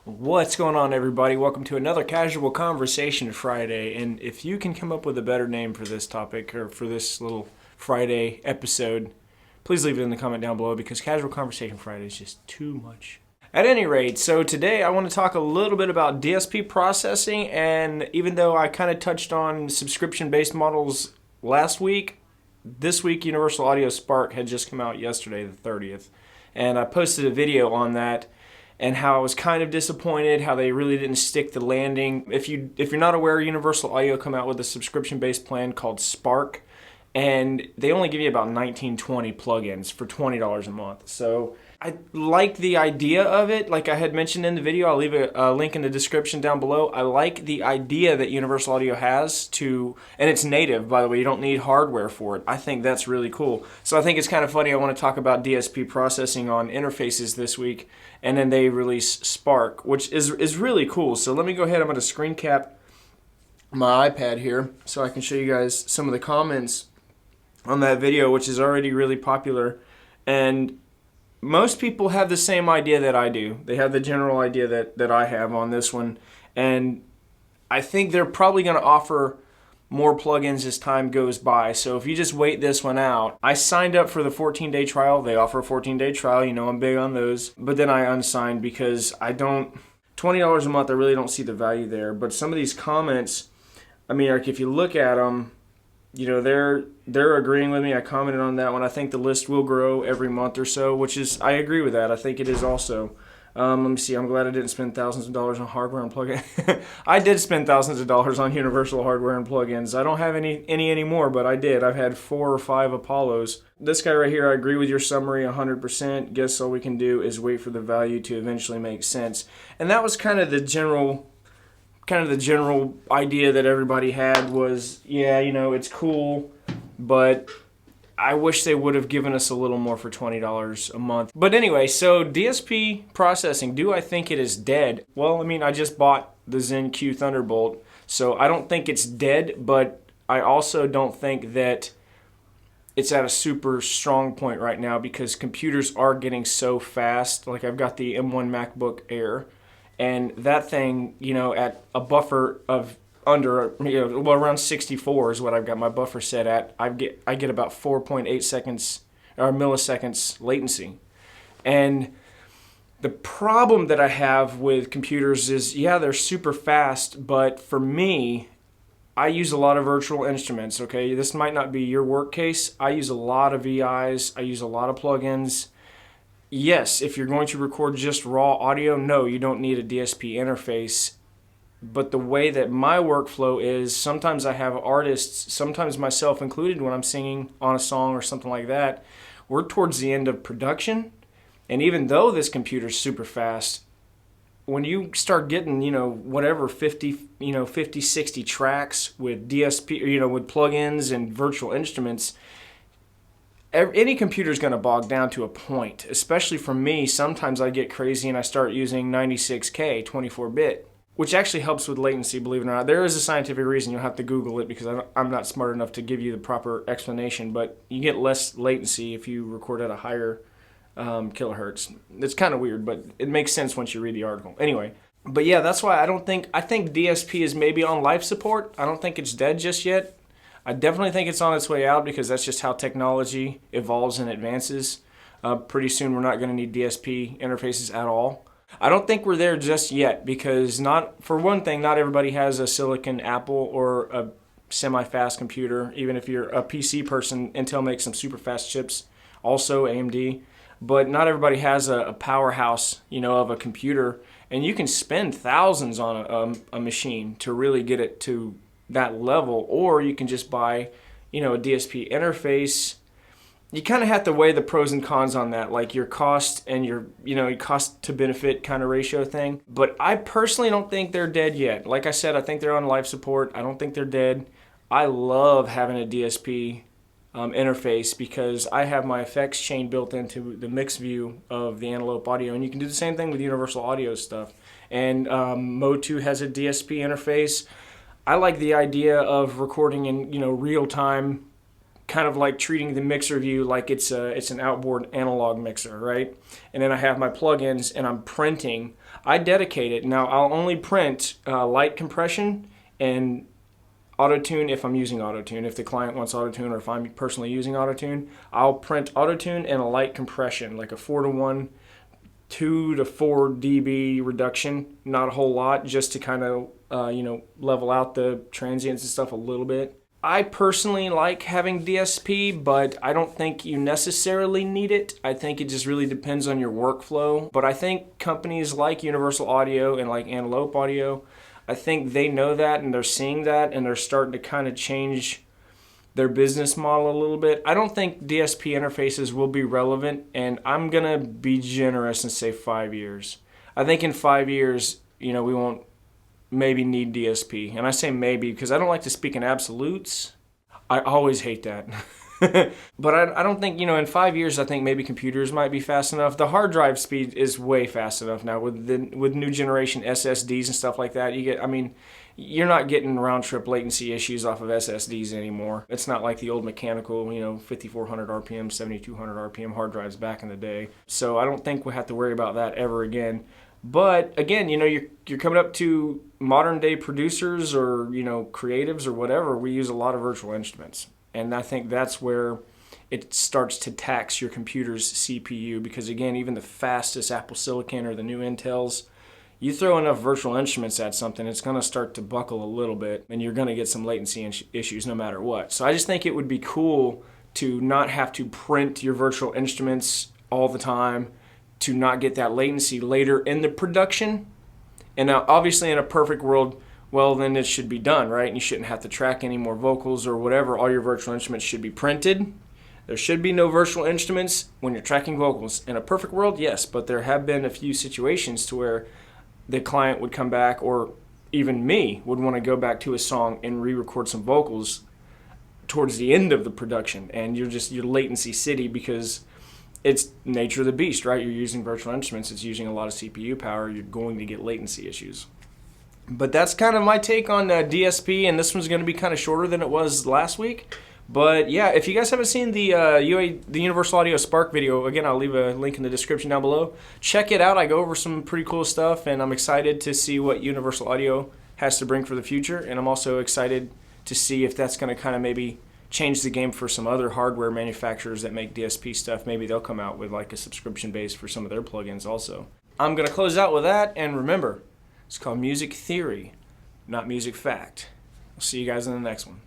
What's going on, everybody? Welcome to another Casual Conversation Friday. And if you can come up with a better name for this topic or for this little Friday episode, please leave it in the comment down below because Casual Conversation Friday is just too much. At any rate, so today I want to talk a little bit about DSP processing. And even though I kind of touched on subscription-based models last week, this week Universal Audio Spark had just come out yesterday, the 30th. And I posted a video on that and how I was kind of disappointed, how they really didn't stick the landing. If you're not aware, Universal Audio come out with a subscription-based plan called Spark, and they only give you about 19-20 plugins for $20 a month. So I like the idea of it. Like I had mentioned in the video, I'll leave a link in the description down below. I like the idea that Universal Audio has to, and it's native, by the way. You don't need hardware for it. I think that's really cool. So I think it's kind of funny. I want to talk about DSP processing on interfaces this week, and then they release Spark, which is really cool. So let me go ahead. I'm going to screen cap my iPad here so I can show you guys some of the comments on that video, which is already really popular. And most people have the same idea that I do. They have the general idea that I have on this one. And I think they're probably going to offer more plugins as time goes by. So if you just wait this one out, I signed up for the 14-day trial. They offer a 14-day trial. You know I'm big on those. But then I unsigned because I don't, $20 a month, I really don't see the value there. But some of these comments, I mean, like if you look at them, you know, they're agreeing with me. I commented on that one. I think the list will grow every month or so, which is, I agree with that. I think it is also. Let me see. I'm glad I didn't spend thousands of dollars on hardware and plugins. I did spend thousands of dollars on Universal hardware and plugins. I don't have any anymore, but I did. I've had 4 or 5 Apollos. This guy right here, I agree with your summary 100%. Guess all we can do is wait for the value to eventually make sense. And that was kind of the general idea that everybody had was, yeah, you know, it's cool, but I wish they would have given us a little more for $20 a month. But anyway, so DSP processing, do I think it is dead? Well, I mean, I just bought the Zen Q Thunderbolt, so I don't think it's dead, but I also don't think that it's at a super strong point right now because computers are getting so fast. Like I've got the M1 MacBook Air, and that thing, you know, at a buffer of under, you know, well, around 64 is what I've got my buffer set at. I get about 4.8 seconds or milliseconds latency. And the problem that I have with computers is, yeah, they're super fast, but for me, I use a lot of virtual instruments, okay? This might not be your work case. I use a lot of VIs. I use a lot of plugins. Yes, if you're going to record just raw audio, no, you don't need a DSP interface. But the way that my workflow is, sometimes I have artists, sometimes myself included when I'm singing on a song or something like that, we're towards the end of production. And even though this computer's super fast, when you start getting, you know, whatever 50, 60 tracks with DSP, you know, with plugins and virtual instruments, any computer is going to bog down to a point. Especially for me, sometimes I get crazy and I start using 96K 24-bit, which actually helps with latency, believe it or not. There is a scientific reason. You'll have to Google it because I'm not smart enough to give you the proper explanation, but you get less latency if you record at a higher kilohertz. It's kind of weird, but it makes sense once you read the article. Anyway, but yeah, that's why I think DSP is maybe on life support. I don't think it's dead just yet. I definitely think it's on its way out because that's just how technology evolves and advances. Pretty soon we're not going to need DSP interfaces at all. I don't think we're there just yet because for one thing, not everybody has a silicon Apple or a semi-fast computer. Even if you're a PC person, Intel makes some super fast chips, also AMD. But not everybody has a powerhouse, you know, of a computer. And you can spend thousands on a machine to really get it to that level, or you can just buy, you know, a DSP interface. You kind of have to weigh the pros and cons on that, like your cost and your cost to benefit kind of ratio thing. But I personally don't think they're dead yet. Like I said, I think they're on life support. I don't think they're dead. I love having a DSP interface because I have my effects chain built into the mix view of the Antelope Audio, and you can do the same thing with Universal Audio stuff. And Mode 2 has a DSP interface. I like the idea of recording in real time kind of like treating the mixer view like it's an outboard analog mixer, right? And then I have my plugins and I'm printing. I dedicate it. Now I'll only print light compression and auto-tune if I'm using auto-tune. If the client wants auto-tune or if I'm personally using auto-tune, I'll print auto-tune and a light compression, like a 4-to-1, 2 to 4 dB reduction. Not a whole lot, just to kind of level out the transients and stuff a little bit. I personally like having DSP, but I don't think you necessarily need it. I think it just really depends on your workflow. But I think companies like Universal Audio and like Antelope Audio, I think they know that and they're seeing that and they're starting to kind of change their business model a little bit. I don't think DSP interfaces will be relevant, and I'm gonna be generous and say 5 years. I think in 5 years, we won't maybe need DSP. And I say maybe because I don't like to speak in absolutes. I always hate that. But I don't think, in 5 years, I think maybe computers might be fast enough. The hard drive speed is way fast enough now with new generation SSDs and stuff like that. You're not getting round trip latency issues off of SSDs anymore. It's not like the old mechanical, 5400 RPM, 7200 RPM hard drives back in the day. So I don't think we'll have to worry about that ever again. But again, you're coming up to modern day producers or, creatives or whatever. We use a lot of virtual instruments. And I think that's where it starts to tax your computer's CPU, because again, even the fastest Apple Silicon or the new Intels, you throw enough virtual instruments at something, it's going to start to buckle a little bit and you're going to get some latency issues no matter what. So I just think it would be cool to not have to print your virtual instruments all the time, to not get that latency later in the production. And now obviously in a perfect world, well, then it should be done, right? And you shouldn't have to track any more vocals or whatever. All your virtual instruments should be printed. There should be no virtual instruments when you're tracking vocals. In a perfect world, yes, but there have been a few situations to where the client would come back, or even me would want to go back to a song and re-record some vocals towards the end of the production, and you're latency city because it's nature of the beast, right? You're using virtual instruments, it's using a lot of CPU power, you're going to get latency issues. But that's kind of my take on DSP, and this one's going to be kind of shorter than it was last week. But yeah, if you guys haven't seen the Universal Audio Spark video, again, I'll leave a link in the description down below. Check it out. I go over some pretty cool stuff, and I'm excited to see what Universal Audio has to bring for the future. And I'm also excited to see if that's going to kind of maybe change the game for some other hardware manufacturers that make DSP stuff. Maybe they'll come out with like a subscription base for some of their plugins also. I'm going to close out with that, and remember, it's called music theory, not music fact. I'll see you guys in the next one.